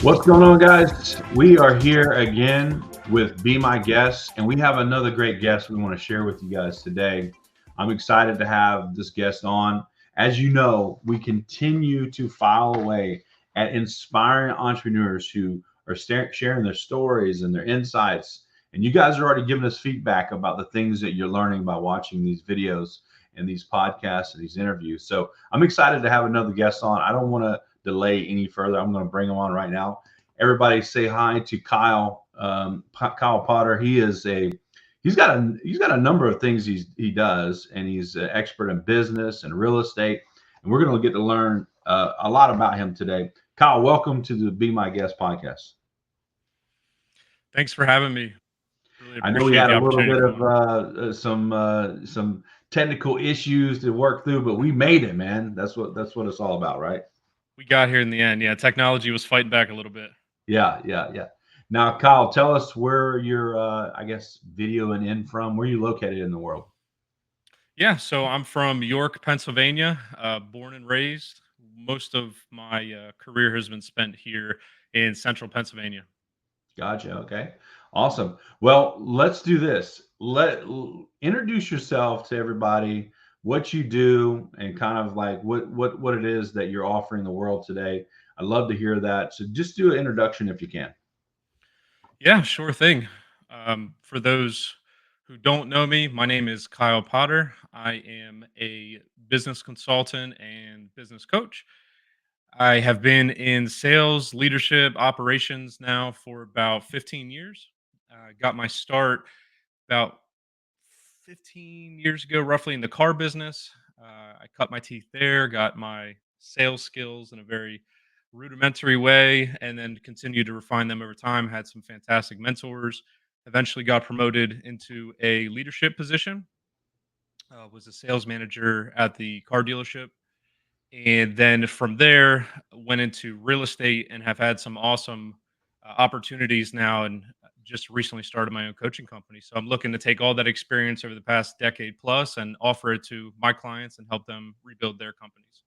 What's going on, guys? We are here again with Be My Guest, and we have another great guest we want to share with you guys today. I'm excited to have this guest on. As you know, we continue to file away at inspiring entrepreneurs who are sharing their stories and their insights. And you guys are already giving us feedback about the things that you're learning by watching these videos and these podcasts and these interviews. So I'm excited to have another guest on. I don't want to delay any further. I'm going to bring him on right now. Everybody say hi to Kyle. Kyle Potter. He's got a number of things he does, and he's an expert in business and real estate. And we're going to get to learn a lot about him today. Kyle, welcome to the Be My Guest podcast. Thanks for having me. Really I know we appreciate had the a little opportunity bit to come on. of some technical issues to work through, but we made it, man. That's what it's all about, right? We got here in the end. Yeah, technology was fighting back a little bit. Yeah. Now, Kyle, tell us where you're, I guess, videoing in from. Where are you located in the world? Yeah, so I'm from York, Pennsylvania, born and raised. Most of my career has been spent here in central Pennsylvania. Gotcha. Okay. Awesome. Well, let's do this. Introduce yourself to everybody, what you do, and kind of like what it is that you're offering the world today. I'd love to hear that. So just do an introduction if you can. Yeah, sure thing. For those who don't know me, my name is Kyle Potter. I am a business consultant and business coach. I have been in sales, leadership, operations now for about 15 years. Got my start about 15 years ago, roughly in the car business. I cut my teeth there, got my sales skills in a very rudimentary way, and then continued to refine them over time. Had some fantastic mentors. Eventually got promoted into a leadership position. Was a sales manager at the car dealership, and then from there went into real estate and have had some awesome opportunities now, and just recently started my own coaching company. So I'm looking to take all that experience over the past decade plus and offer it to my clients and help them rebuild their companies.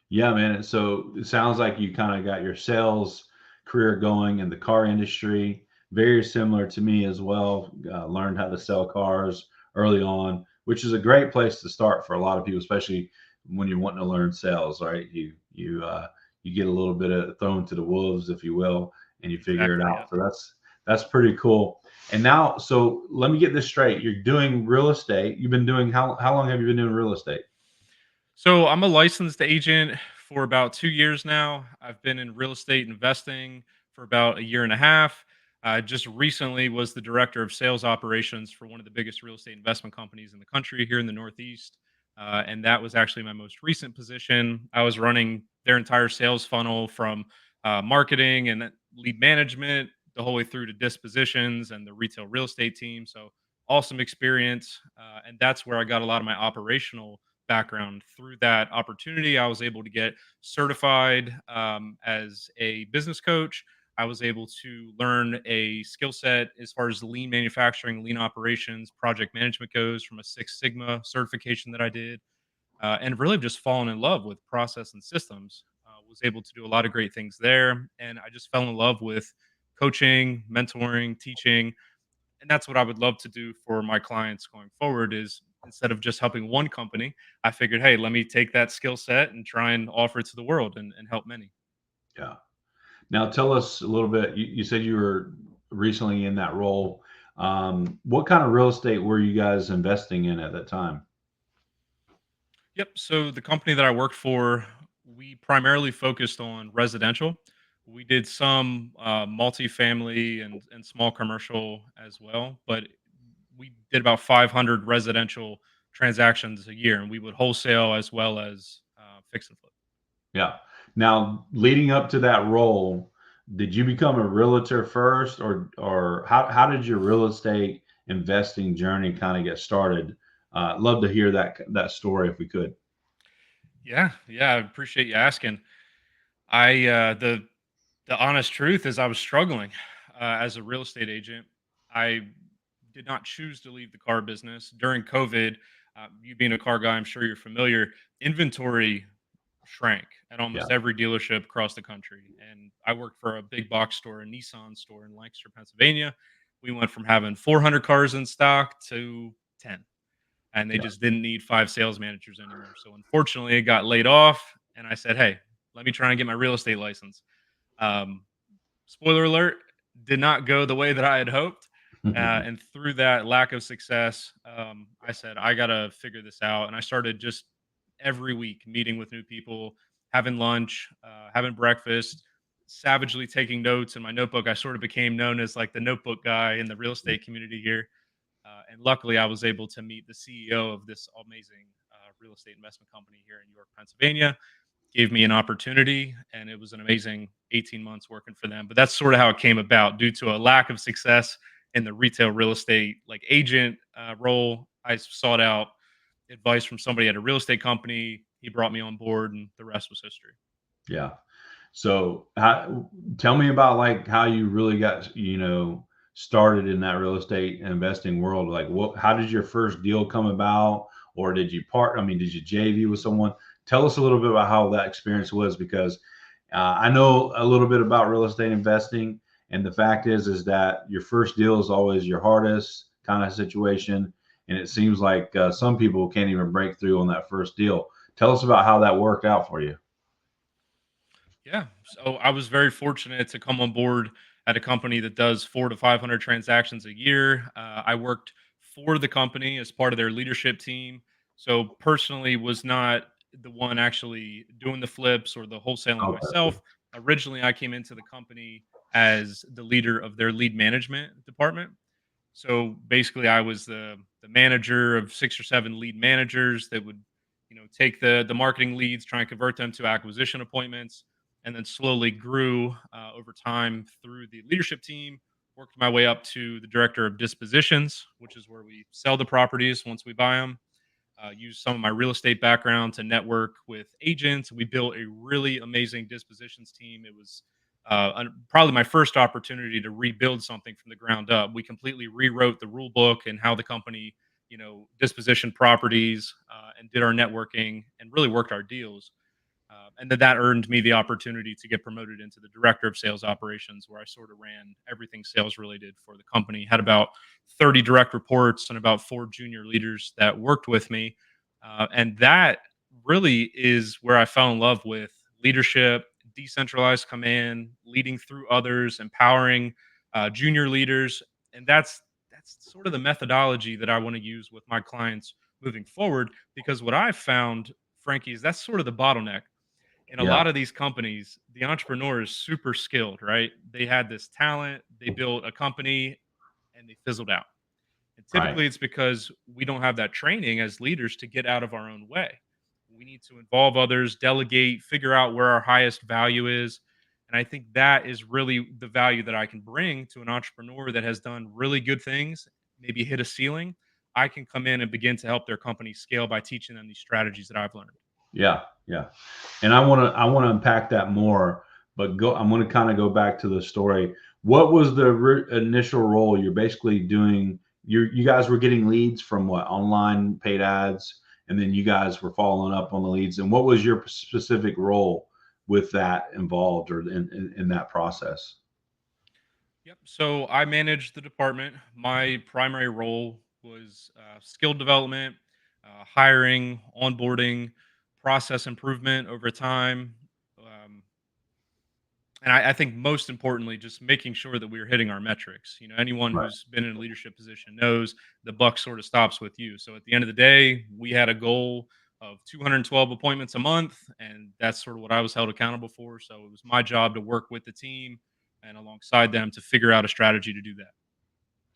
Yeah, man. So it sounds like you kind of got your sales career going in the car industry. Very similar to me as well. Learned how to sell cars early on, which is a great place to start for a lot of people, especially when you're wanting to learn sales. Right? You get a little bit of thrown to the wolves, if you will, and you figure it Exactly. Yeah. out. So that's pretty cool. And now, so let me get this straight. You're doing real estate. You've been doing how long have you been doing real estate? So I'm a licensed agent for about 2 years now. I've been in real estate investing for about a year and a half. I just recently was the director of sales operations for one of the biggest real estate investment companies in the country here in the Northeast. And that was actually my most recent position. I was running their entire sales funnel from marketing and lead management the whole way through to dispositions and the retail real estate team. So awesome experience. And that's where I got a lot of my operational background. Through that opportunity, I was able to get certified as a business coach. I was able to learn a skill set as far as lean manufacturing, lean operations, project management goes from a Six Sigma certification that I did, and really just fallen in love with process and systems. Was able to do a lot of great things there, and I just fell in love with coaching, mentoring, teaching, and that's what I would love to do for my clients going forward. Is instead of just helping one company, I figured, hey, let me take that skill set and try and offer it to the world and help many. Yeah. Now tell us a little bit. You said you were recently in that role. What kind of real estate were you guys investing in at that time? Yep. So the company that I worked for, we primarily focused on residential. We did some multifamily and small commercial as well, but we did about 500 residential transactions a year, and we would wholesale as well as fix and flip. Yeah. Now, leading up to that role, did you become a realtor first, or how did your real estate investing journey kind of get started? Love to hear that story if we could. Yeah, I appreciate you asking. I the honest truth is I was struggling as a real estate agent. I did not choose to leave the car business during COVID. You being a car guy, I'm sure you're familiar. Inventory shrank at Yeah. almost every dealership across the country, and I worked for a big box store, a Nissan store in Lancaster, Pennsylvania. We went from having 400 cars in stock to 10, and they Yeah. just didn't need 5 sales managers anymore. So unfortunately, I got laid off, and I said, "Hey, let me try and get my real estate license." Um, Spoiler alert, did not go the way that I had hoped. And through that lack of success, I said, I got to figure this out. And I started just every week meeting with new people, having lunch, having breakfast, savagely taking notes in my notebook. I sort of became known as like the notebook guy in the real estate community here. And luckily, I was able to meet the CEO of this amazing real estate investment company here in York, Pennsylvania. Gave me an opportunity, and it was an amazing 18 months working for them. But that's sort of how it came about due to a lack of success in the retail real estate like agent role. I sought out advice from somebody at a real estate company. He brought me on board, and the rest was history. Yeah. So, tell me about like how you really got, started in that real estate investing world. Like, how did your first deal come about, or did you part? I mean, did you JV with someone? Tell us a little bit about how that experience was, because I know a little bit about real estate investing, and the fact is that your first deal is always your hardest kind of situation, and it seems like some people can't even break through on that first deal. Tell us about how that worked out for you. Yeah. So I was very fortunate to come on board at a company that does 400 to 500 transactions a year. I worked for the company as part of their leadership team. So personally was not the one actually doing the flips or the wholesaling Okay. myself. Originally, I came into the company as the leader of their lead management department. So basically, I was the manager of 6 or 7 lead managers that would, take the marketing leads, try and convert them to acquisition appointments, and then slowly grew over time through the leadership team. Worked my way up to the director of dispositions, which is where we sell the properties once we buy them. Used some of my real estate background to network with agents. We built a really amazing dispositions team. It was probably my first opportunity to rebuild something from the ground up. We completely rewrote the rule book and how the company, disposition properties and did our networking and really worked our deals. And then that earned me the opportunity to get promoted into the director of sales operations, where I sort of ran everything sales related for the company. Had about 30 direct reports and about 4 junior leaders that worked with me. And that really is where I fell in love with leadership, decentralized command, leading through others, empowering junior leaders. And that's sort of the methodology that I want to use with my clients moving forward. Because what I've found, Frankie, is that's sort of the bottleneck in a Yeah. lot of these companies. The entrepreneur is super skilled, right? They had this talent, they built a company, and they fizzled out. And Right. typically it's because we don't have that training as leaders to get out of our own way. We need to involve others, delegate, figure out where our highest value is. And I think that is really the value that I can bring to an entrepreneur that has done really good things, maybe hit a ceiling. I can come in and begin to help their company scale by teaching them these strategies that I've learned. Yeah. Yeah. And I want to unpack that more, but I'm going to kind of go back to the story. What was the initial role you're basically doing? You guys were getting leads from what, online paid ads, and then you guys were following up on the leads. And what was your specific role with that involved, or in that process? Yep. So I managed the department. My primary role was skill development, hiring, onboarding, process improvement over time. Um, And I think most importantly, just making sure that we are hitting our metrics. Anyone Right. who's been in a leadership position knows the buck sort of stops with you. So at the end of the day, we had a goal of 212 appointments a month, and that's sort of what I was held accountable for. So it was my job to work with the team and alongside them to figure out a strategy to do that.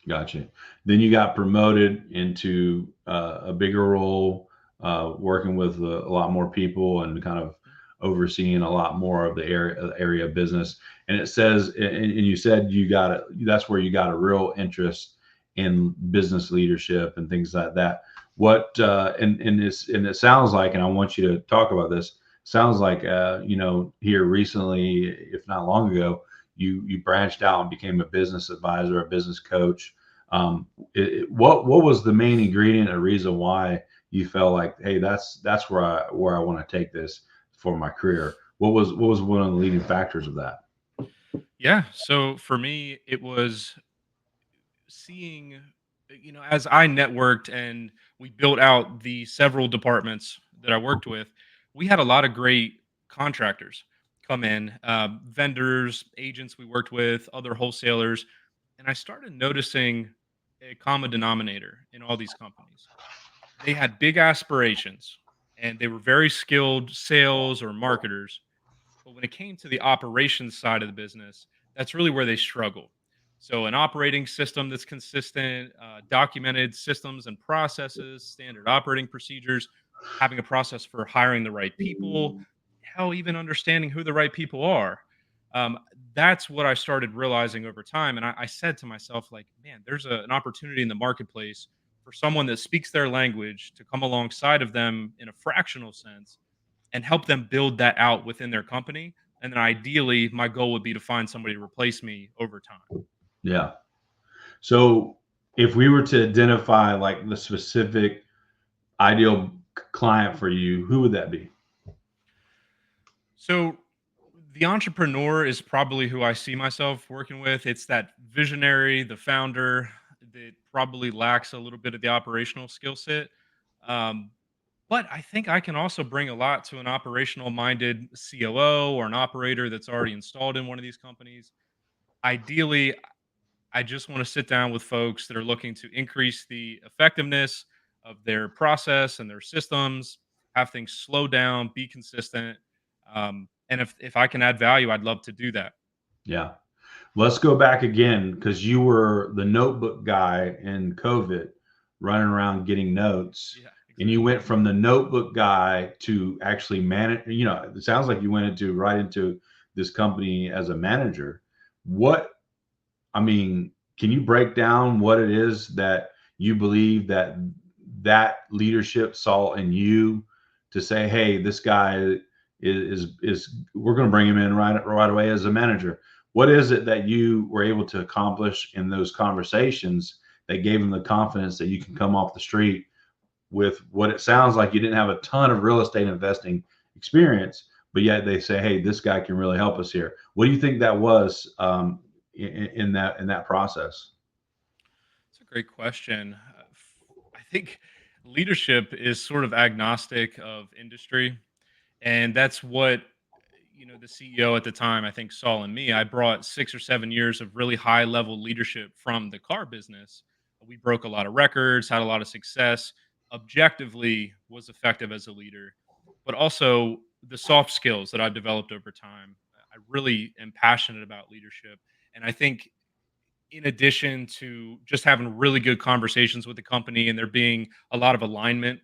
Gotcha. Then you got promoted into a bigger role, working with a lot more people and kind of overseeing a lot more of the area of business. And it says, and you said you got it. That's where you got a real interest in business leadership and things like that. What and it sounds like, and I want you to talk about this. Sounds like here recently, if not long ago, you branched out and became a business advisor, a business coach. What was the main ingredient or reason why you felt like, hey, that's where I want to take this for my career? What was one of the leading factors of that? Yeah. So for me, it was seeing, as I networked and we built out the several departments that I worked with, we had a lot of great contractors come in, vendors, agents we worked with, other wholesalers. And I started noticing a common denominator in all these companies. They had big aspirations and they were very skilled sales or marketers, but when it came to the operations side of the business, that's really where they struggle. So, an operating system that's consistent, documented systems and processes, standard operating procedures, having a process for hiring the right people, hell, even understanding who the right people are. Um, that's what I started realizing over time. And I said to myself, like, man, there's an opportunity in the marketplace for someone that speaks their language to come alongside of them in a fractional sense and help them build that out within their company. And then ideally, my goal would be to find somebody to replace me over time. Yeah. So if we were to identify like the specific ideal client for you, who would that be? So the entrepreneur is probably who I see myself working with. It's that visionary, the founder that probably lacks a little bit of the operational skill set. Um, but I think I can also bring a lot to an operational minded COO or an operator that's already installed in one of these companies. Ideally, I just want to sit down with folks that are looking to increase the effectiveness of their process and their systems, have things slow down, be consistent. And if I can add value, I'd love to do that. Yeah. Let's go back again because you were the notebook guy in COVID, running around getting notes, Yeah, and you exactly. went from the notebook guy to actually manage. It sounds like you went into right into this company as a manager. What I mean, can you break down what it is that you believe that leadership saw in you to say, "Hey, this guy is we're going to bring him in right away as a manager." What is it that you were able to accomplish in those conversations that gave him the confidence that you can come off the street with what it sounds like you didn't have a ton of real estate investing experience, but yet they say, "Hey, this guy can really help us here." What do you think that was in that process? It's a great question. I think leadership is sort of agnostic of industry. And that's what, the CEO at the time, I think, saw in me. I brought 6 or 7 years of really high level leadership from the car business. We broke a lot of records, had a lot of success, objectively was effective as a leader, but also the soft skills that I've developed over time. I really am passionate about leadership. And I think in addition to just having really good conversations with the company and there being a lot of alignment,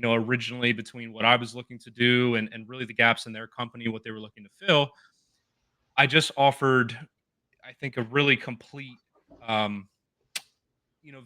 originally between what I was looking to do and really the gaps in their company, what they were looking to fill, I just offered, I think, a really complete, um,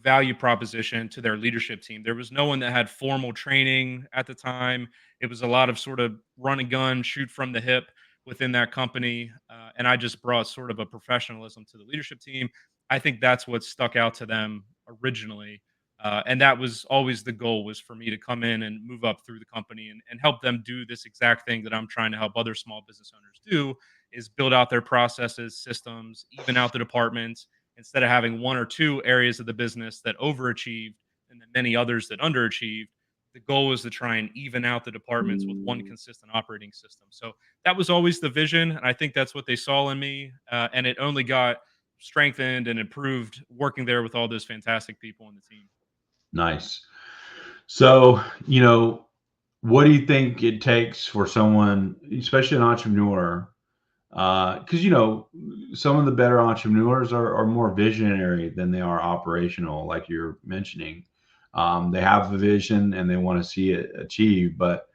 value proposition to their leadership team. There was no one that had formal training at the time. It was a lot of sort of run and gun, shoot from the hip within that company, and I just brought sort of a professionalism to the leadership team. I think that's what stuck out to them originally, and that was always the goal, was for me to come in and move up through the company and help them do this exact thing that I'm trying to help other small business owners do, is build out their processes, systems, even out the departments, instead of having one or two areas of the business that overachieved and then many others that underachieved. The goal is to try and even out the departments with one consistent operating system. So that was always the vision, and I think that's what they saw in me, and it only got strengthened and improved working there with all those fantastic people on the team. Nice. So, what do you think it takes for someone, especially an entrepreneur? Because some of the better entrepreneurs are more visionary than they are operational, like you're mentioning. They have a vision and they want to see it achieved, but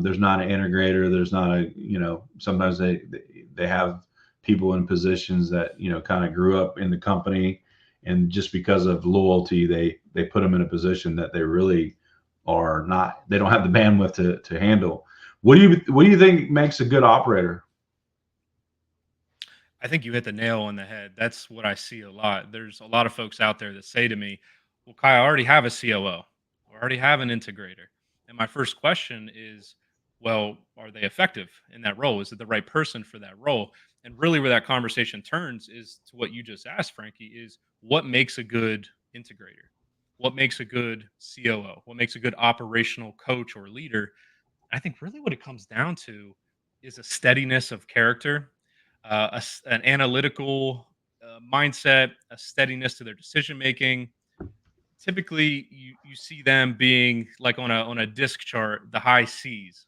there's not an integrator. There's not a, sometimes they have people in positions that kind of grew up in the company, and just because of loyalty, they put them in a position that they really are not. They don't have the bandwidth to handle. What do you think makes a good operator? I think you hit the nail on the head. That's what I see a lot. There's a lot of folks out there that say to me, "Well, Kai, I already have a COO. I already have an integrator." And my first question is, well, are they effective in that role? Is it the right person for that role? And really where that conversation turns is to what you just asked, Frankie, is what makes a good integrator? What makes a good COO? What makes a good operational coach or leader? I think really what it comes down to is a steadiness of character, an analytical mindset, a steadiness to their decision making. Typically, you see them being like on a disc chart, the high C's.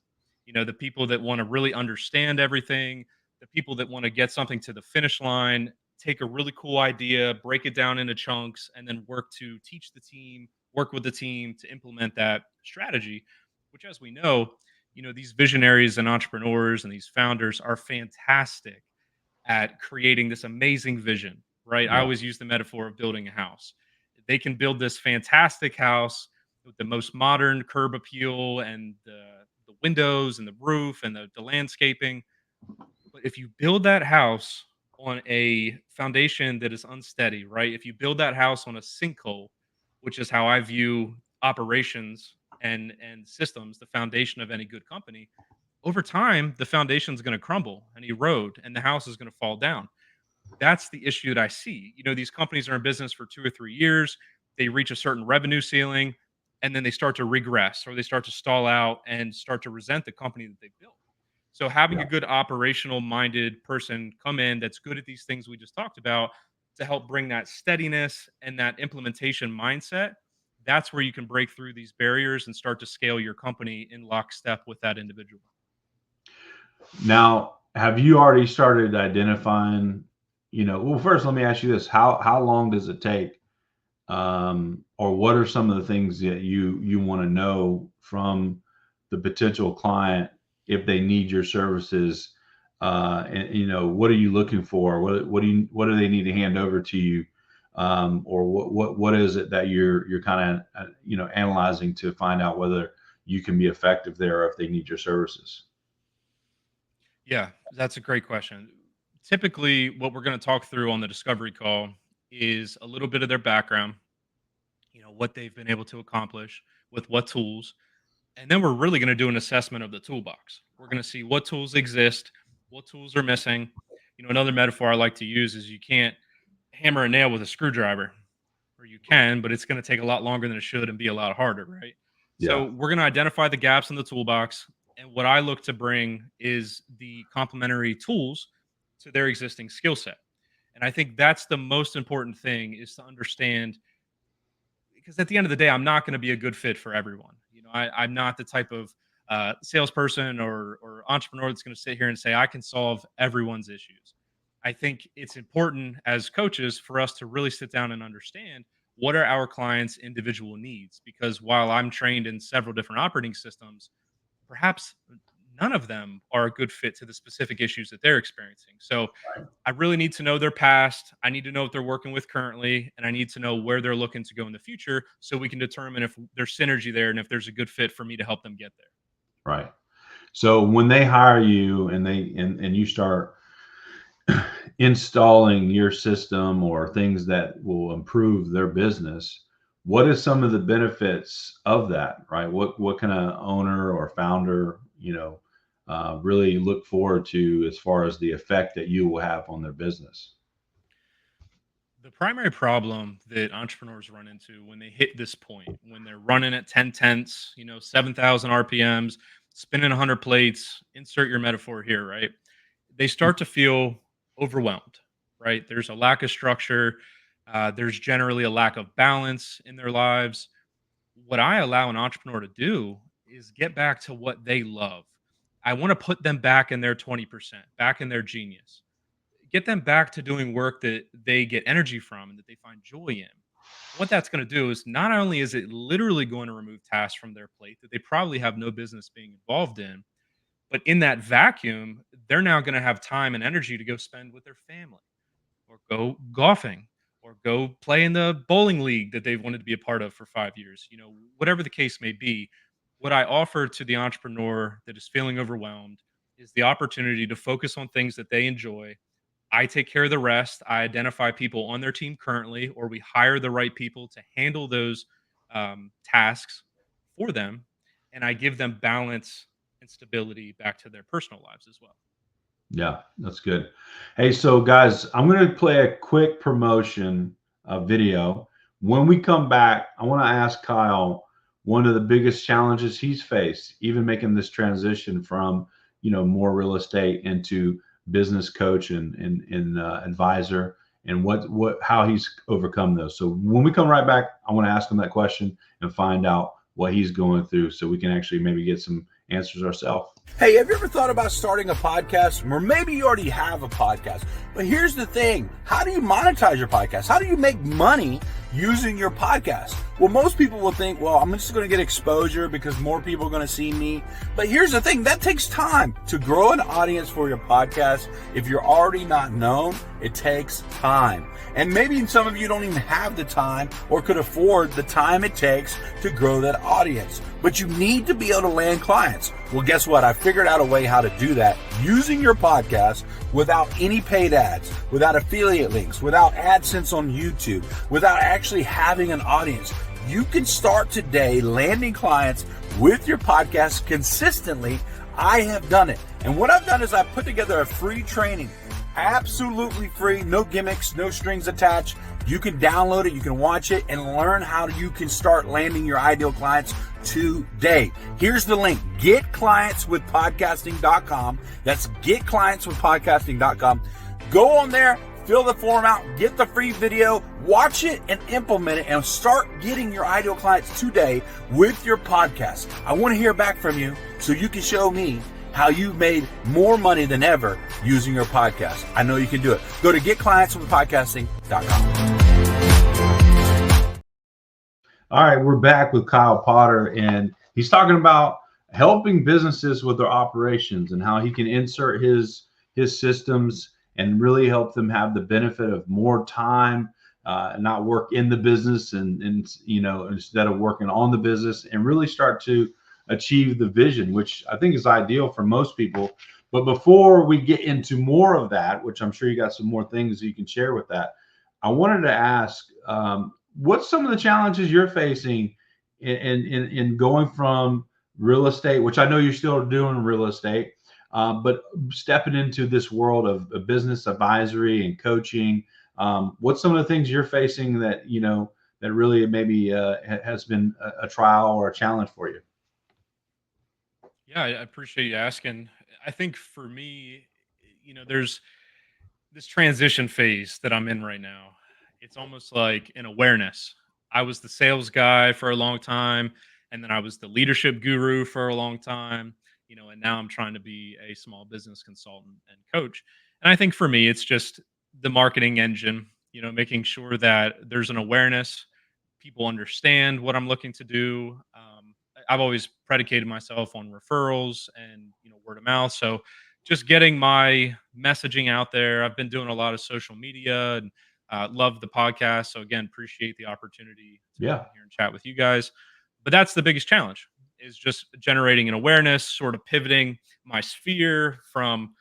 The people that want to really understand everything, the people that want to get something to the finish line, take a really cool idea, break it down into chunks, and then work to teach the team, work with the team to implement that strategy. Which, as we know, these visionaries and entrepreneurs and these founders are fantastic at creating this amazing vision, right? I Yeah. always use the metaphor of building a house. They can build this fantastic house with the most modern curb appeal and the windows and the roof and the landscaping. But if you build that house on a foundation that is unsteady, right? If you build that house on a sinkhole, which is how I view operations and systems, the foundation of any good company, over time the foundation is going to crumble and erode and the house is going to fall down. That's the issue that I see. These companies are in business for 2 or 3 years, they reach a certain revenue ceiling, and then they start to regress or they start to stall out and start to resent the company that they built. So having a Yeah. good operational minded person come in that's good at these things we just talked about to help bring that steadiness and that implementation mindset, that's where you can break through these barriers and start to scale your company in lockstep with that individual. Now, have you already started identifying, well, first let me ask you this. How long does it take? Or what are some of the things that you want to know from the potential client if they need your services? And what are you looking for? What do they need to hand over to you? Or what is it that you're kind of analyzing to find out whether you can be effective there or if they need your services? Yeah, that's a great question. Typically, what we're going to talk through on the discovery call is a little bit of their background, what they've been able to accomplish with what tools. And then we're really going to do an assessment of the toolbox. We're going to see what tools exist, what tools are missing. Another metaphor I like to use is you can't hammer a nail with a screwdriver, or you can, but it's going to take a lot longer than it should and be a lot harder, right? So Yeah. we're going to identify the gaps in the toolbox. And what I look to bring is the complementary tools to their existing skill set. And I think that's the most important thing is to understand because at the end of the day, I'm not going to be a good fit for everyone. I'm not the type of salesperson or entrepreneur that's going to sit here and say I can solve everyone's issues. I think it's important as coaches for us to really sit down and understand what are our clients' individual needs. Because while I'm trained in several different operating systems, perhaps none of them are a good fit to the specific issues that they're experiencing. So I really need to know their past. I need to know what they're working with currently, and I need to know where they're looking to go in the future so we can determine if there's synergy there and if there's a good fit for me to help them get there. Right. So when they hire you and and you start installing your system or things that will improve their business, what is some of the benefits of that, right? What can a owner or founder, really look forward to as far as the effect that you will have on their business? The primary problem that entrepreneurs run into when they hit this point, when they're running at 10 tenths, 7,000 RPMs, spinning 100 plates, insert your metaphor here, right? They start to feel overwhelmed, right? There's a lack of structure. There's generally a lack of balance in their lives. What I allow an entrepreneur to do is get back to what they love. I want to put them back in their 20%, back in their genius, get them back to doing work that they get energy from and that they find joy in. What that's going to do is not only is it literally going to remove tasks from their plate that they probably have no business being involved in, but in that vacuum, they're now going to have time and energy to go spend with their family or go golfing or go play in the bowling league that they've wanted to be a part of for 5 years. Whatever the case may be, what I offer to the entrepreneur that is feeling overwhelmed is the opportunity to focus on things that they enjoy. I take care of the rest. I identify people on their team currently, or we hire the right people to handle those tasks for them. And I give them balance and stability back to their personal lives as well. Yeah, that's good. Hey, so guys, I'm going to play a quick promotion video. When we come back, I want to ask Kyle one of the biggest challenges he's faced, even making this transition from, more real estate into business coach and advisor, and how he's overcome those. So when we come right back, I want to ask him that question and find out what he's going through, so we can actually maybe get some answers ourselves. Hey, have you ever thought about starting a podcast? Or maybe you already have a podcast. But here's the thing. How do you monetize your podcast? How do you make money using your podcast? Well, most people will think, well, I'm just going to get exposure because more people are going to see me. But here's the thing. That takes time to grow an audience for your podcast. If you're already not known, it takes time. And maybe some of you don't even have the time or could afford the time it takes to grow that audience. But you need to be able to land clients. Well, guess what? I figured out a way how to do that using your podcast without any paid ads, without affiliate links, without AdSense on YouTube, without actually having an audience. You can start today landing clients with your podcast consistently. I have done it. And what I've done is I've put together a free training, absolutely free, no gimmicks, no strings attached. You can download it, you can watch it, and learn how you can start landing your ideal clients today. Here's the link, getclientswithpodcasting.com. That's getclientswithpodcasting.com. Go on there, fill the form out, get the free video, watch it and implement it, and start getting your ideal clients today with your podcast. I want to hear back from you so you can show me how you've made more money than ever using your podcast. I know you can do it. Go to getclientswithpodcasting.com. All right, we're back with Kyle Potter, and he's talking about helping businesses with their operations and how he can insert his systems and really help them have the benefit of more time, not work in the business and instead of working on the business, and really start to achieve the vision, which I think is ideal for most people. But before we get into more of that, which I'm sure you got some more things you can share with that, I wanted to ask, what's some of the challenges you're facing in going from real estate, which I know you're still doing real estate, but stepping into this world of business advisory and coaching? What's some of the things you're facing that that really maybe has been a trial or a challenge for you? Yeah, I appreciate you asking. I think for me, there's this transition phase that I'm in right now. It's almost like an awareness. I was the sales guy for a long time, and then I was the leadership guru for a long time, and now I'm trying to be a small business consultant and coach. And I think for me, it's just the marketing engine, making sure that there's an awareness, people understand what I'm looking to do. I've always predicated myself on referrals and word of mouth. So just getting my messaging out there. I've been doing a lot of social media and love the podcast. So again, appreciate the opportunity to come Yeah. in here and chat with you guys. But that's the biggest challenge, is just generating an awareness, sort of pivoting my sphere from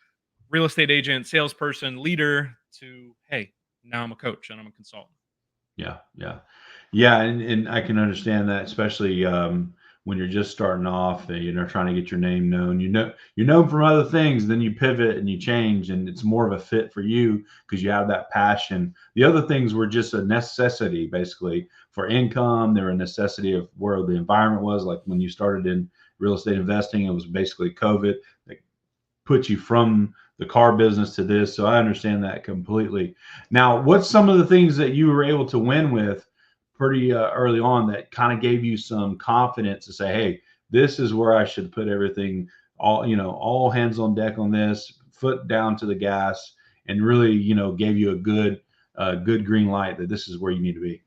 real estate agent, salesperson, leader to, hey, now I'm a coach and I'm a consultant. Yeah, yeah, yeah, and I can understand that, especially when you're just starting off and you're trying to get your name known. You're known from other things, then you pivot and you change, and it's more of a fit for you because you have that passion. The other things were just a necessity, basically, for income. They were a necessity of where the environment was. Like when you started in real estate investing, it was basically COVID that put you from the car business to this. So I understand that completely. Now, what's some of the things that you were able to win with pretty early on that kind of gave you some confidence to say, hey, this is where I should put everything, all hands on deck on this, foot down to the gas, and really, gave you a good green light that this is where you need to be?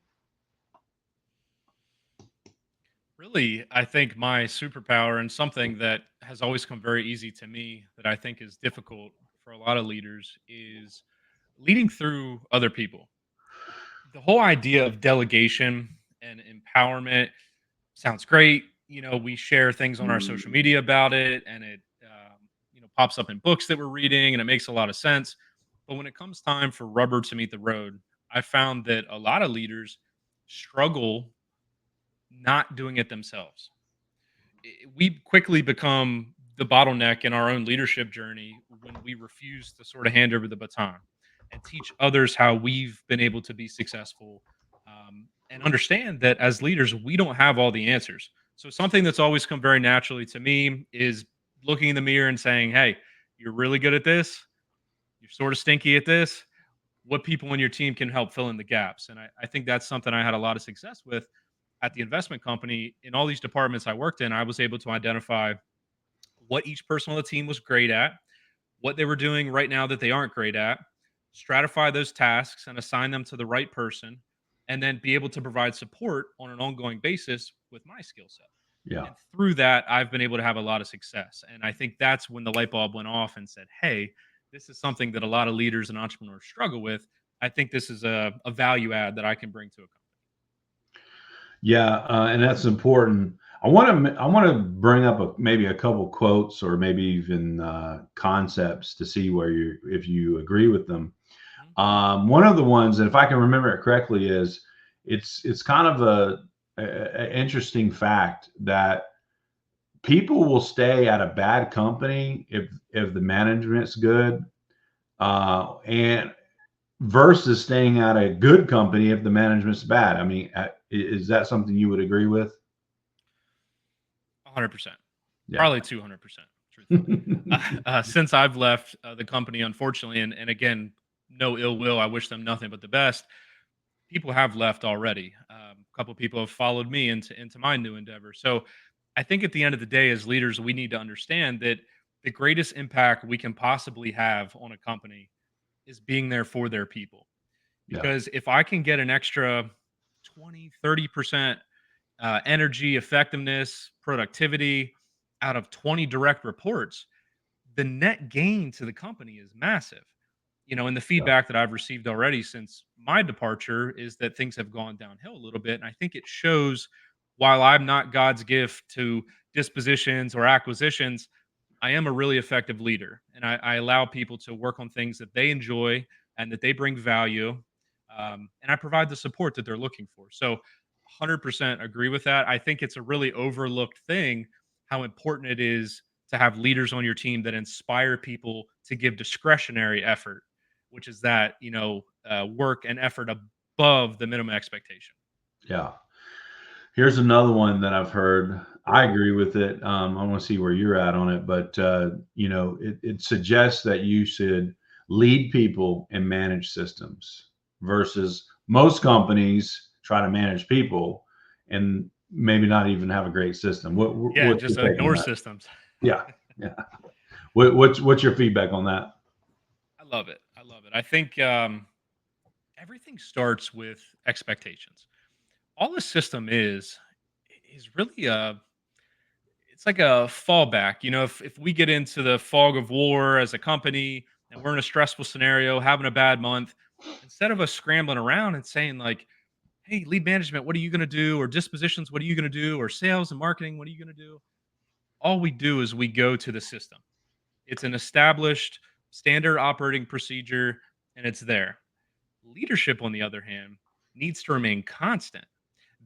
Really, I think my superpower and something that has always come very easy to me that I think is difficult for a lot of leaders is leading through other people. The whole idea of delegation and empowerment sounds great. We share things on our social media about it, and it pops up in books that we're reading, and it makes a lot of sense. But when it comes time for rubber to meet the road, I found that a lot of leaders struggle not doing it themselves. We quickly become the bottleneck in our own leadership journey when we refuse to sort of hand over the baton and teach others how we've been able to be successful, and understand that as leaders we don't have all the answers. So something that's always come very naturally to me is looking in the mirror and saying, hey, you're really good at this, you're sort of stinky at this, what people on your team can help fill in the gaps. And I think that's something I had a lot of success with at the investment company. In all these departments I worked in, I was able to identify what each person on the team was great at, what they were doing right now that they aren't great at, stratify those tasks and assign them to the right person, and then be able to provide support on an ongoing basis with my skill set. Yeah. And through that, I've been able to have a lot of success. And I think that's when the light bulb went off and said, hey, this is something that a lot of leaders and entrepreneurs struggle with. I think this is a value add that I can bring to a company. Yeah, and that's important. I want to bring up maybe a couple quotes or maybe even concepts to see if you agree with them. Mhm. One of the ones, and if I can remember it correctly, is it's kind of a interesting fact that people will stay at a bad company if the management's good, and versus staying at a good company if the management's bad. I mean, is that something you would agree with? 100%, Yeah. probably 200%, truthfully. Since I've left the company, unfortunately, and again, no ill will, I wish them nothing but the best. People have left already. A couple people have followed me into my new endeavor. So I think at the end of the day, as leaders, we need to understand that the greatest impact we can possibly have on a company is being there for their people. Yeah. Because if I can get an extra 20, 30% energy, effectiveness, productivity out of 20 direct reports, the net gain to the company is massive. And the Yeah. feedback that I've received already since my departure is that things have gone downhill a little bit. And I think it shows, while I'm not God's gift to dispositions or acquisitions, I am a really effective leader. And I allow people to work on things that they enjoy and that they bring value. And I provide the support that they're looking for. So 100% agree with that. I think it's a really overlooked thing how important it is to have leaders on your team that inspire people to give discretionary effort, which is that, work and effort above the minimum expectation. Yeah. Here's another one that I've heard. I agree with it. I want to see where you're at on it, but it suggests that you should lead people and manage systems versus most companies try to manage people and maybe not even have a great system. Yeah, What's just your take on ignore that? systems. Yeah, yeah. What's your feedback on that? I love it. I love it. I think everything starts with expectations. All the system is really it's like a fallback. If we get into the fog of war as a company and we're in a stressful scenario, having a bad month, instead of us scrambling around and saying like, "Hey, lead management, what are you going to do?" or dispositions, what are you going to do? or sales and marketing, what are you going to do? All we do is we go to the system. It's an established standard operating procedure and it's there. Leadership, on the other hand, needs to remain constant.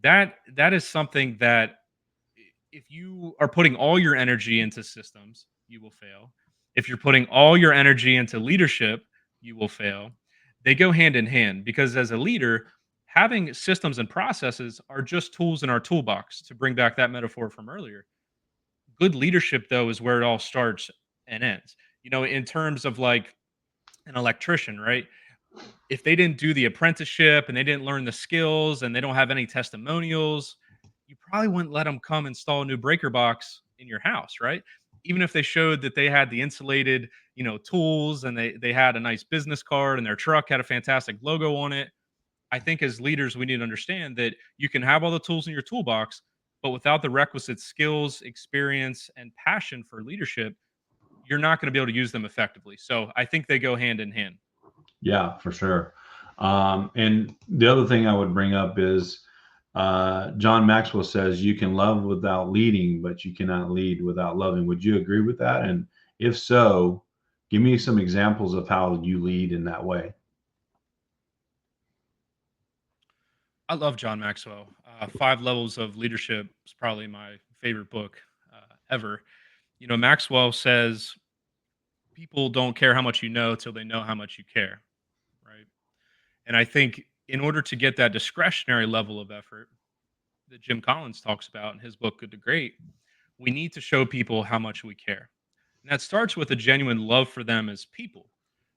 That is something that if you are putting all your energy into systems, you will fail. If you're putting all your energy into leadership, you will fail. They go hand in hand because as a leader, having systems and processes are just tools in our toolbox, to bring back that metaphor from earlier. Good leadership, though, is where it all starts and ends. In terms of like an electrician, right? If they didn't do the apprenticeship and they didn't learn the skills and they don't have any testimonials, you probably wouldn't let them come install a new breaker box in your house, right? Even if they showed that they had the insulated, tools, and they had a nice business card and their truck had a fantastic logo on it. I think as leaders, we need to understand that you can have all the tools in your toolbox, but without the requisite skills, experience, and passion for leadership, you're not going to be able to use them effectively. So I think they go hand in hand. Yeah, for sure. And the other thing I would bring up is John Maxwell says you can love without leading, but you cannot lead without loving. Would you agree with that? And if so, give me some examples of how you lead in that way. I love John Maxwell. Five Levels of Leadership is probably my favorite book ever. Maxwell says people don't care how much you know till they know how much you care, right? And I think in order to get that discretionary level of effort that Jim Collins talks about in his book Good to Great, we need to show people how much we care. And that starts with a genuine love for them as people.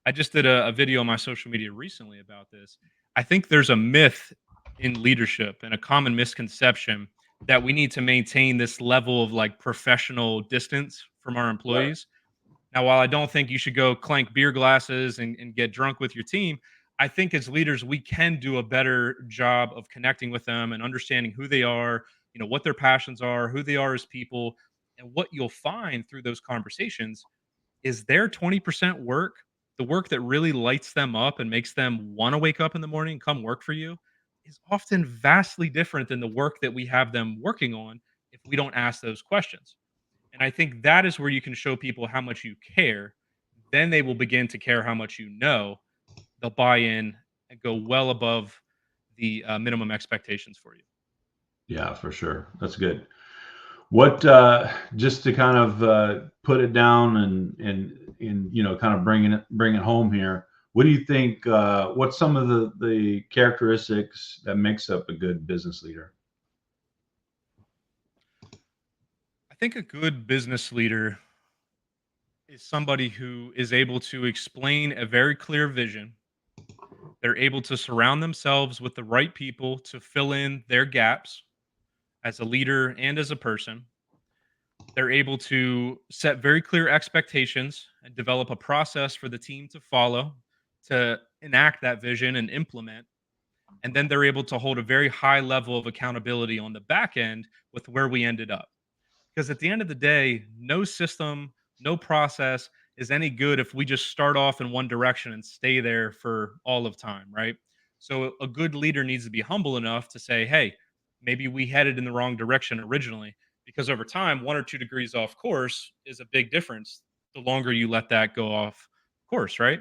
I just did a video on my social media recently about this. I think there's a myth in leadership and a common misconception that we need to maintain this level of like professional distance from our Right. employees. Now, while I don't think you should go clank beer glasses and get drunk with your team, I think as leaders, we can do a better job of connecting with them and understanding who they are, what their passions are, who they are as people. And what you'll find through those conversations is their 20% work, the work that really lights them up and makes them want to wake up in the morning and come work for you, is often vastly different than the work that we have them working on if we don't ask those questions. And I think that is where you can show people how much you care. Then they will begin to care how much you know. They'll buy in and go well above the minimum expectations for you. Yeah, for sure. That's good. What just to kind of put it down and kind of bring it home here. What do you think? What's some of the characteristics that makes up a good business leader? I think a good business leader is somebody who is able to explain a very clear vision. They're able to surround themselves with the right people to fill in their gaps as a leader and as a person. They're able to set very clear expectations and develop a process for the team to follow to enact that vision and implement. And then they're able to hold a very high level of accountability on the back end with where we ended up. Because at the end of the day, no system, no process is any good if we just start off in one direction and stay there for all of time, right? So a good leader needs to be humble enough to say, hey, maybe we headed in the wrong direction originally. Because over time, 1 or 2 degrees off course is a big difference the longer you let that go off course, right?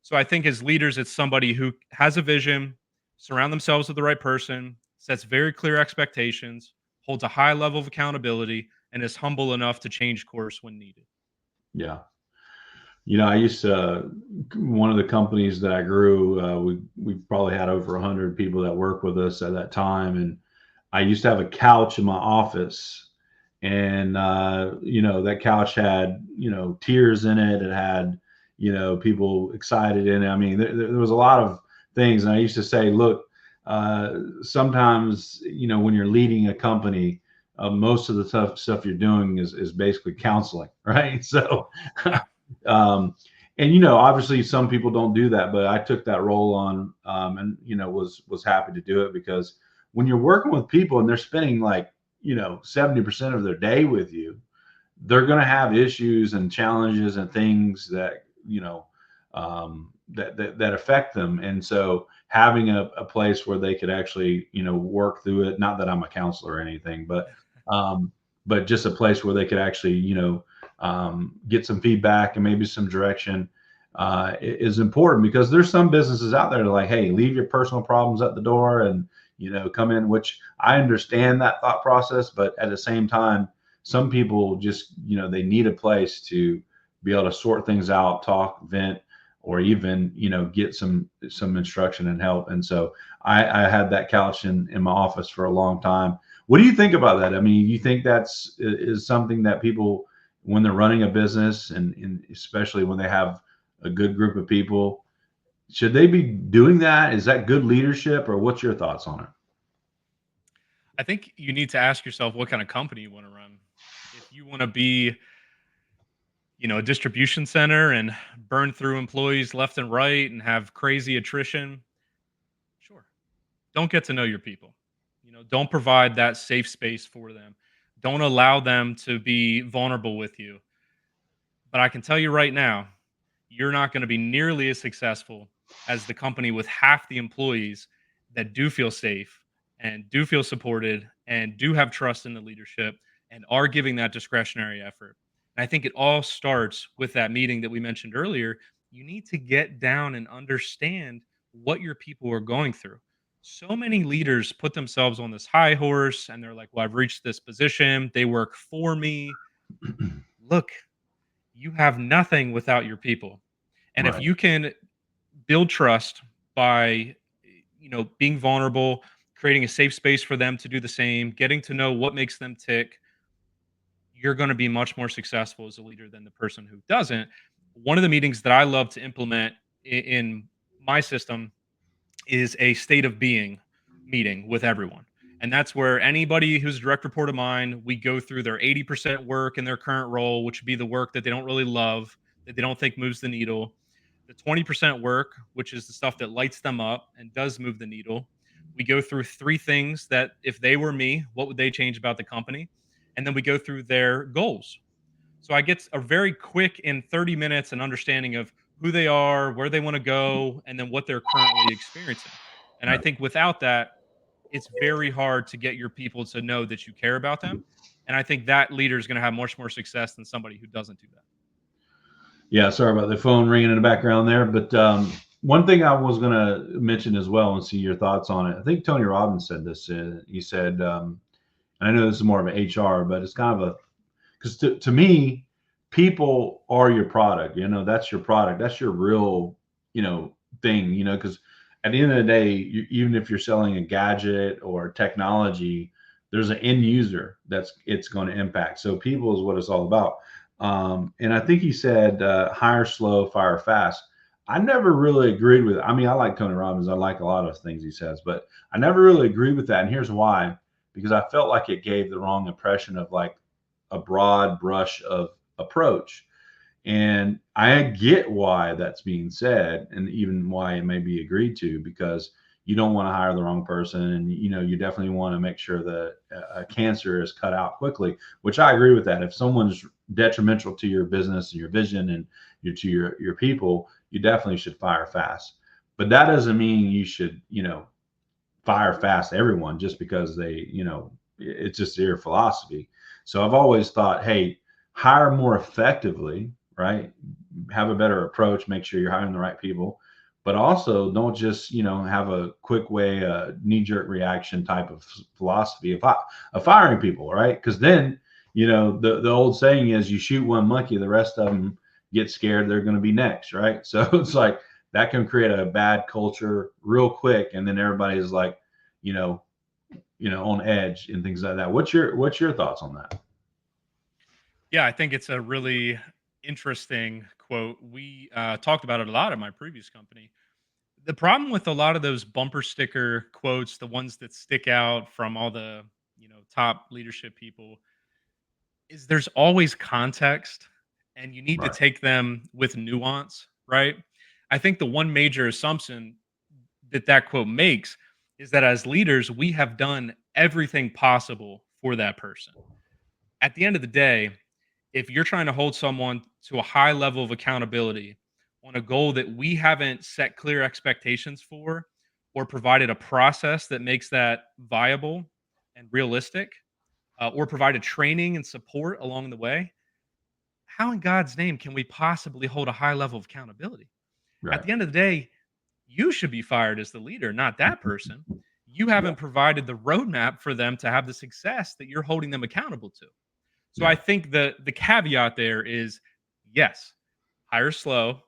So I think as leaders, it's somebody who has a vision, surround themselves with the right person, sets very clear expectations, holds a high level of accountability, and is humble enough to change course when needed. Yeah. I used to, one of the companies that I grew, we probably had over 100 people that worked with us at that time. And I used to have a couch in my office, and, that couch had, tears in it. It had, people excited in it. I mean, there was a lot of things. And I used to say, look, sometimes, when you're leading a company, most of the tough stuff you're doing is basically counseling, right? So, and obviously some people don't do that, but I took that role on, and was happy to do it, because when you're working with people and they're spending like 70% of their day with you, they're going to have issues and challenges and things that that affect them. And so having a place where they could actually work through it, not that I'm a counselor or anything, but just a place where they could actually get some feedback and maybe some direction is important, because there's some businesses out there that are like, hey, leave your personal problems at the door, and come in, which I understand that thought process, but at the same time, some people just, they need a place to be able to sort things out, talk, vent, or even, get some instruction and help. And so I had that couch in my office for a long time. What do you think about that? I mean, you think that's is something that people, when they're running a business, and especially when they have a good group of people, should they be doing that? Is that good leadership, or what's your thoughts on it? I think you need to ask yourself what kind of company you want to run. If you want to be, a distribution center and burn through employees left and right and have crazy attrition, sure. Don't get to know your people. Don't provide that safe space for them. Don't allow them to be vulnerable with you. But I can tell you right now, you're not going to be nearly as successful as the company with half the employees that do feel safe and do feel supported and do have trust in the leadership and are giving that discretionary effort. And I think it all starts with that meeting that we mentioned earlier. You need to get down and understand what your people are going through. So many leaders put themselves on this high horse and they're like, well, I've reached this position. They work for me. Look, you have nothing without your people. And if Right. you can build trust by, being vulnerable, creating a safe space for them to do the same, getting to know what makes them tick, you're going to be much more successful as a leader than the person who doesn't. One of the meetings that I love to implement in my system is a state of being meeting with everyone. And that's where anybody who's a direct report of mine, we go through their 80% work in their current role, which would be the work that they don't really love, that they don't think moves the needle. The 20% work, which is the stuff that lights them up and does move the needle. We go through three things that if they were me, what would they change about the company? And then we go through their goals. So I get a very quick in 30 minutes an understanding of who they are, where they want to go, and then what they're currently experiencing. And I Right. think without that, it's very hard to get your people to know that you care about them. And I think that leader is going to have much more success than somebody who doesn't do that. Yeah, sorry about the phone ringing in the background there. But one thing I was going to mention as well and see your thoughts on it. I think Tony Robbins said this. He said, and I know this is more of an HR, but it's kind of a, because to me, people are your product. That's your product. That's your real, thing. Because at the end of the day, even if you're selling a gadget or technology, there's an end user it's going to impact. So people is what it's all about. And I think he said, hire slow, fire fast. I never really agreed with it. I mean, I like Tony Robbins. I like a lot of things he says, but I never really agreed with that. And here's why: because I felt like it gave the wrong impression of like a broad brush of approach. And I get why that's being said, and even why it may be agreed to, because you don't want to hire the wrong person. And, you definitely want to make sure that a cancer is cut out quickly, which I agree with that. If someone's detrimental to your business and your vision and to your people, you definitely should fire fast. But that doesn't mean you should, fire fast everyone just because they, it's just their philosophy. So I've always thought, hey, hire more effectively, right? Have a better approach, make sure you're hiring the right people, but also don't just, have a quick way, knee-jerk reaction type of philosophy of firing people, right? Because then, the old saying is you shoot one monkey, the rest of them get scared, they're going to be next, right? So it's like that can create a bad culture real quick, and then everybody's like, on edge and things like that. What's your thoughts on that? Yeah, I think it's a really interesting quote. We talked about it a lot at my previous company. The problem with a lot of those bumper sticker quotes, the ones that stick out from all the top leadership people, is there's always context, and you need to Right. take them with nuance, right? I think the one major assumption that that quote makes is that as leaders, we have done everything possible for that person. At the end of the day, if you're trying to hold someone to a high level of accountability on a goal that we haven't set clear expectations for or provided a process that makes that viable and realistic, or provided training and support along the way, how in God's name can we possibly hold a high level of accountability? At Right. the end of the day, you should be fired as the leader, not that person. you Yeah. haven't provided the roadmap for them to have the success that you're holding them accountable to. So I Yeah. think the caveat there is yes, hire slow,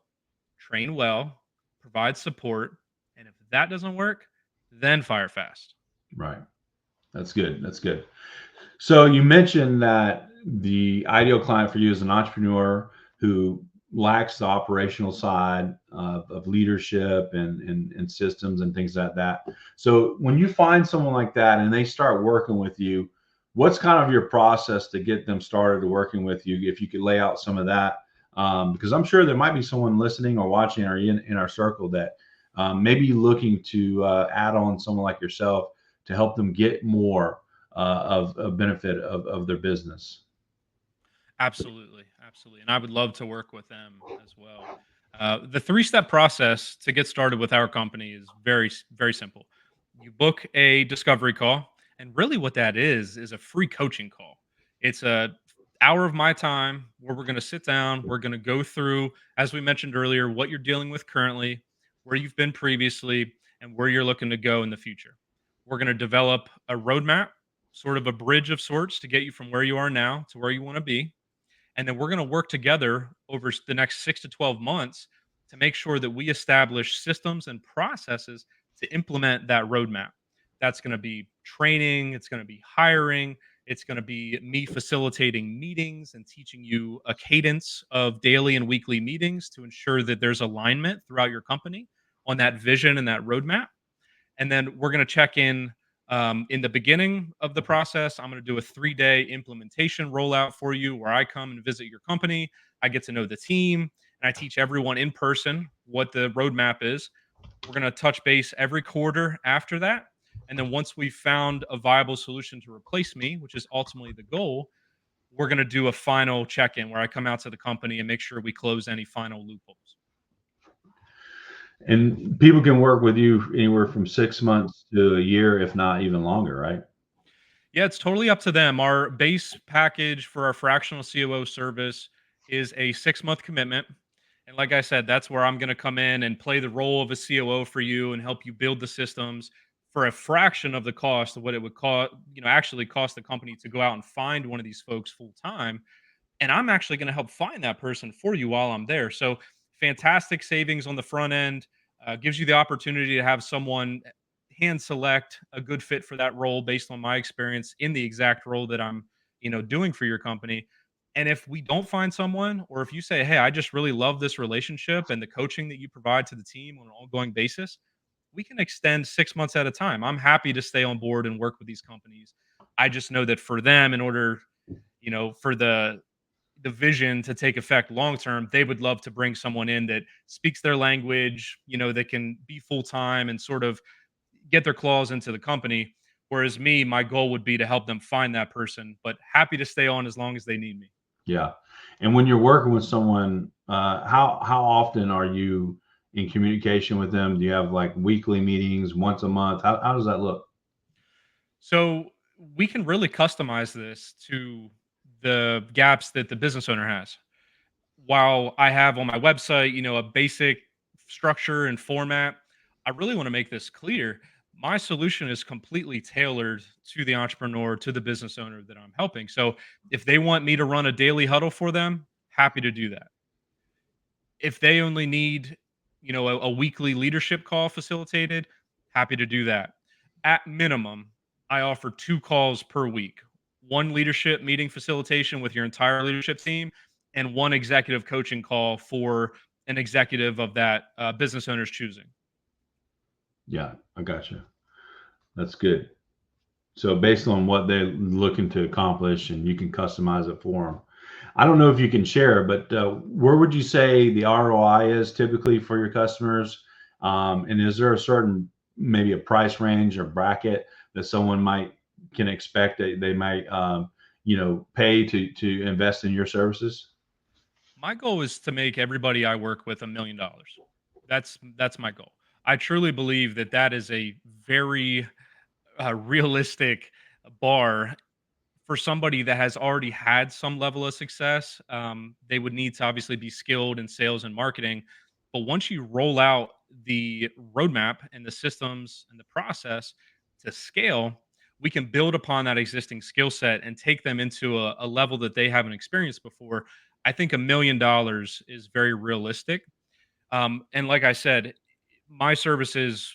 train well, provide support, and if that doesn't work, then fire fast. Right. That's good. That's good. So you mentioned that the ideal client for you is an entrepreneur who lacks the operational side of leadership and systems and things like that. So when you find someone like that and they start working with you, what's kind of your process to get them started working with you? If you could lay out some of that, because I'm sure there might be someone listening or watching or in our circle that maybe looking to add on someone like yourself to help them get more of benefit of their business. Absolutely, absolutely, and I would love to work with them as well. The three-step process to get started with our company is very simple. You book a discovery call, and really what that is a free coaching call. It's a hour of my time where we're going to sit down. We're going to go through, as we mentioned earlier, what you're dealing with currently, where you've been previously, and where you're looking to go in the future. We're going to develop a roadmap, sort of a bridge of sorts, to get you from where you are now to where you want to be, and then we're going to work together over the next 6 to 12 months to make sure that we establish systems and processes to implement that roadmap. That's going to be training, it's going to be hiring, it's going to be me facilitating meetings and teaching you a cadence of daily and weekly meetings to ensure that there's alignment throughout your company on that vision and that roadmap. And then we're going to check in the beginning of the process. I'm going to do a 3-day implementation rollout for you where I come and visit your company. I get to know the team and I teach everyone in person what the roadmap is. We're going to touch base every quarter after that. And then once we've found a viable solution to replace me, which is ultimately the goal, we're going to do a final check in where I come out to the company and make sure we close any final loopholes. And people can work with you anywhere from 6 months to a year, if not even longer, right? Yeah, it's totally up to them. Our base package for our fractional COO service is a 6-month commitment. And like I said, that's where I'm going to come in and play the role of a COO for you and help you build the systems for a fraction of the cost of what it would cost, actually cost the company to go out and find one of these folks full time. And I'm actually going to help find that person for you while I'm there. So fantastic savings on the front end, gives you the opportunity to have someone hand select a good fit for that role based on my experience in the exact role that I'm, doing for your company. And if we don't find someone, or if you say, "Hey, I just really love this relationship and the coaching that you provide to the team on an ongoing basis," we can extend 6 months at a time. I'm happy to stay on board and work with these companies. I just know that for them, in order, for the vision to take effect long term, they would love to bring someone in that speaks their language, that can be full time and sort of get their claws into the company. Whereas me, my goal would be to help them find that person, but happy to stay on as long as they need me. Yeah. And when you're working with someone, how often are you in communication with them? Do you have like weekly meetings, once a month? How does that look? So we can really customize this to the gaps that the business owner has. While I have on my website, a basic structure and format, I really want to make this clear. My solution is completely tailored to the entrepreneur, to the business owner that I'm helping. So if they want me to run a daily huddle for them, happy to do that. If they only need, a weekly leadership call facilitated, happy to do that. At minimum, I offer 2 calls per week. One leadership meeting facilitation with your entire leadership team and one executive coaching call for an executive of that business owner's choosing. Yeah, I gotcha. That's good. So based on what they're looking to accomplish, and you can customize it for them. I don't know if you can share, but where would you say the ROI is typically for your customers? And is there a certain, maybe a price range or bracket that someone might can expect that they might, pay to invest in your services? My goal is to make everybody I work with $1 million. That's my goal. I truly believe that that is a very realistic bar for somebody that has already had some level of success. They would need to obviously be skilled in sales and marketing. But once you roll out the roadmap and the systems and the process, to scale, we can build upon that existing skill set and take them into a level that they haven't experienced before. I think $1 million is very realistic. And like I said, my services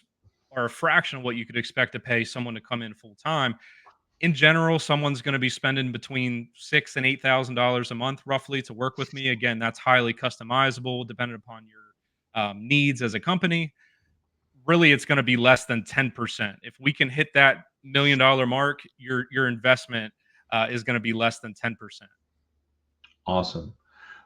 are a fraction of what you could expect to pay someone to come in full time. In general, someone's going to be spending between $6,000 and $8,000 a month, roughly, to work with me. Again, that's highly customizable, depending upon your needs as a company. Really, it's going to be less than 10%. If we can hit that $1 million mark, your investment is going to be less than 10%. Awesome.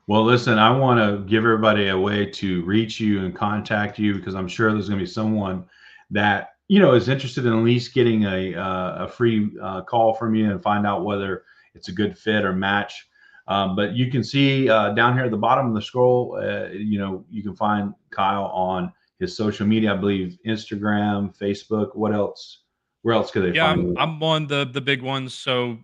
Well, listen, I want to give everybody a way to reach you and contact you, because I'm sure there's going to be someone that, is interested in at least getting a free call from you and find out whether it's a good fit or match. But you can see down here at the bottom of the scroll, you can find Kyle on his social media, I believe Instagram, Facebook. What else? Where else could they Yeah, find I'm you? I'm on the big ones. So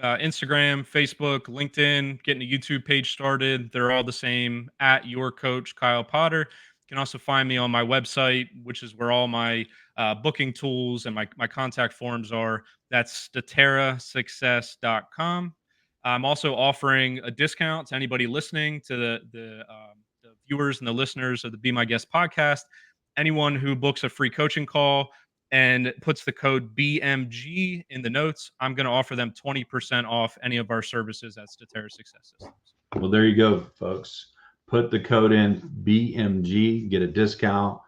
Instagram, Facebook, LinkedIn, getting a YouTube page started. They're all the same at your coach Kyle Potter. You can also find me on my website, which is where all my booking tools and my contact forms are. That's statera.success.com. I'm also offering a discount to anybody listening, to the viewers and the listeners of the Be My Guest podcast. Anyone who books a free coaching call and puts the code BMG in the notes, I'm going to offer them 20% off any of our services at Statera Success Systems. Well, there you go, folks. Put the code in BMG, get a discount.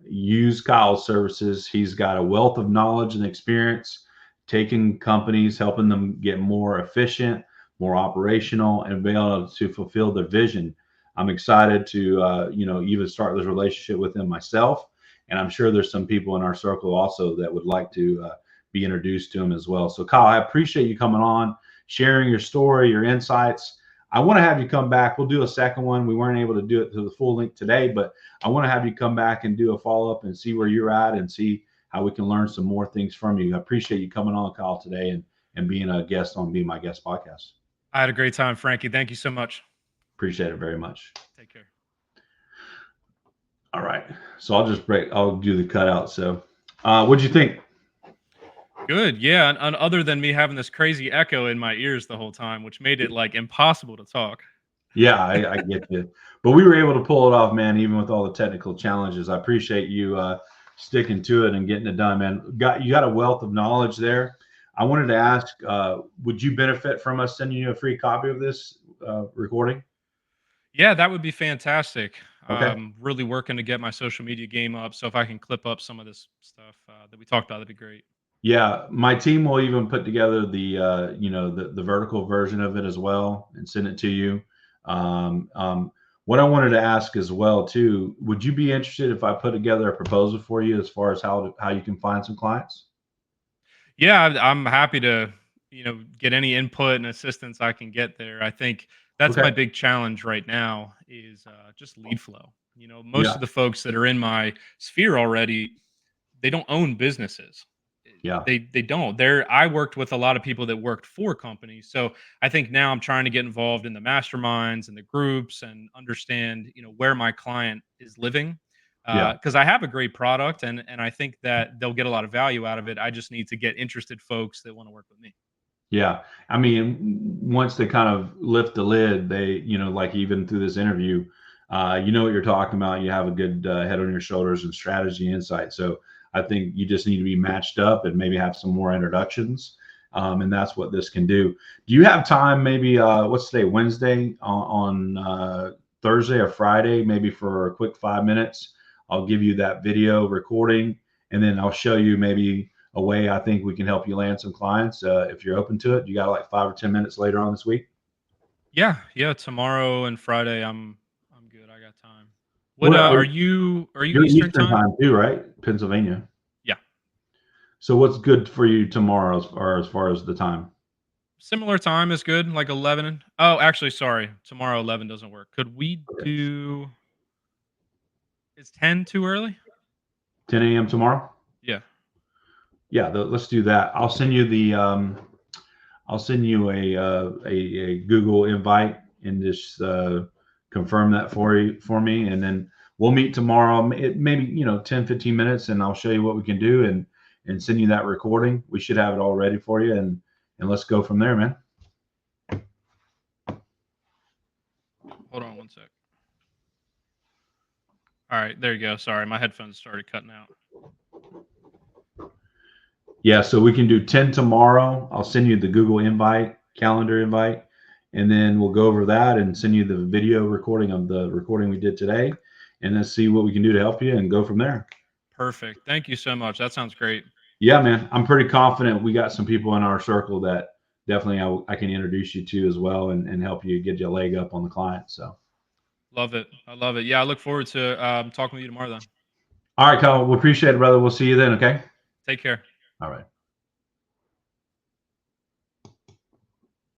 Use Kyle's services. He's got a wealth of knowledge and experience taking companies, helping them get more efficient, more operational, and be able to fulfill their vision. I'm excited to, even start this relationship with him myself. And I'm sure there's some people in our circle also that would like to be introduced to him as well. So, Kyle, I appreciate you coming on, sharing your story, your insights. I want to have you come back. We'll do a second one. We weren't able to do it to the full length today, but I want to have you come back and do a follow-up and see where you're at and see how we can learn some more things from you. I appreciate you coming on, Kyle, today and being a guest on Be My Guest podcast. I had a great time, Frankie. Thank you so much. Appreciate it very much. Take care. All right. So I'll do the cutout. So what'd you think? Good. Yeah. And other than me having this crazy echo in my ears the whole time, which made it like impossible to talk. Yeah, I get you. But we were able to pull it off, man, even with all the technical challenges. I appreciate you sticking to it and getting it done, man. You got a wealth of knowledge there. I wanted to ask, would you benefit from us sending you a free copy of this recording? Yeah, that would be fantastic. Okay. Really working to get my social media game up. So if I can clip up some of this stuff that we talked about, that'd be great. Yeah, my team will even put together the the vertical version of it as well and send it to you. What I wanted to ask as well too, would you be interested if I put together a proposal for you as far as how you can find some clients? Yeah, I'm happy to, get any input and assistance I can get there. I think that's my Okay. big challenge right now is just lead flow. Most Yeah. of the folks that are in my sphere already, they don't own businesses. Yeah. They don't. I worked with a lot of people that worked for companies. So I think now I'm trying to get involved in the masterminds and the groups and understand, where my client is living. Yeah. Because I have a great product and I think that they'll get a lot of value out of it. I just need to get interested folks that want to work with me. Yeah. I mean, once they kind of lift the lid, they, like even through this interview, you know what you're talking about. You have a good head on your shoulders and strategy insight. So I think you just need to be matched up and maybe have some more introductions. And that's what this can do. Do you have time, maybe, what's today, Wednesday, on Thursday or Friday, maybe for a quick 5 minutes? I'll give you that video recording and then I'll show you maybe a way I think we can help you land some clients. If you're open to it, you got like 5 or 10 minutes later on this week? Yeah, yeah. Tomorrow and Friday, I'm good. I got time. What What are you you're Eastern Eastern time? time too, right? Pennsylvania. Yeah. So what's good for you tomorrow as far as the time? Similar time is good, like 11. Oh, actually, sorry. Tomorrow 11 doesn't work. Could we Okay. do Is 10 too early? 10 a.m. tomorrow? Yeah. Yeah, let's do that. I'll send you a Google invite and just confirm that for me, and then we'll meet tomorrow. Maybe 10, 15 minutes, and I'll show you what we can do. And and send you that recording. We should have it all ready for you, and let's go from there, man. Hold on one sec. All right, there you go. Sorry, my headphones started cutting out. Yeah, so we can do 10 tomorrow. I'll send you the Google invite, calendar invite, and then we'll go over that and send you the video recording of the recording we did today, and then see what we can do to help you and go from there. Perfect. Thank you so much. That sounds great. Yeah, man. I'm pretty confident we got some people in our circle that definitely I can introduce you to as well, and help you get your leg up on the client. So Love it. I love it. Yeah, I look forward to talking with you tomorrow then. all right, Kyle, we appreciate it, brother. We'll see you then. Okay. Take care. All right.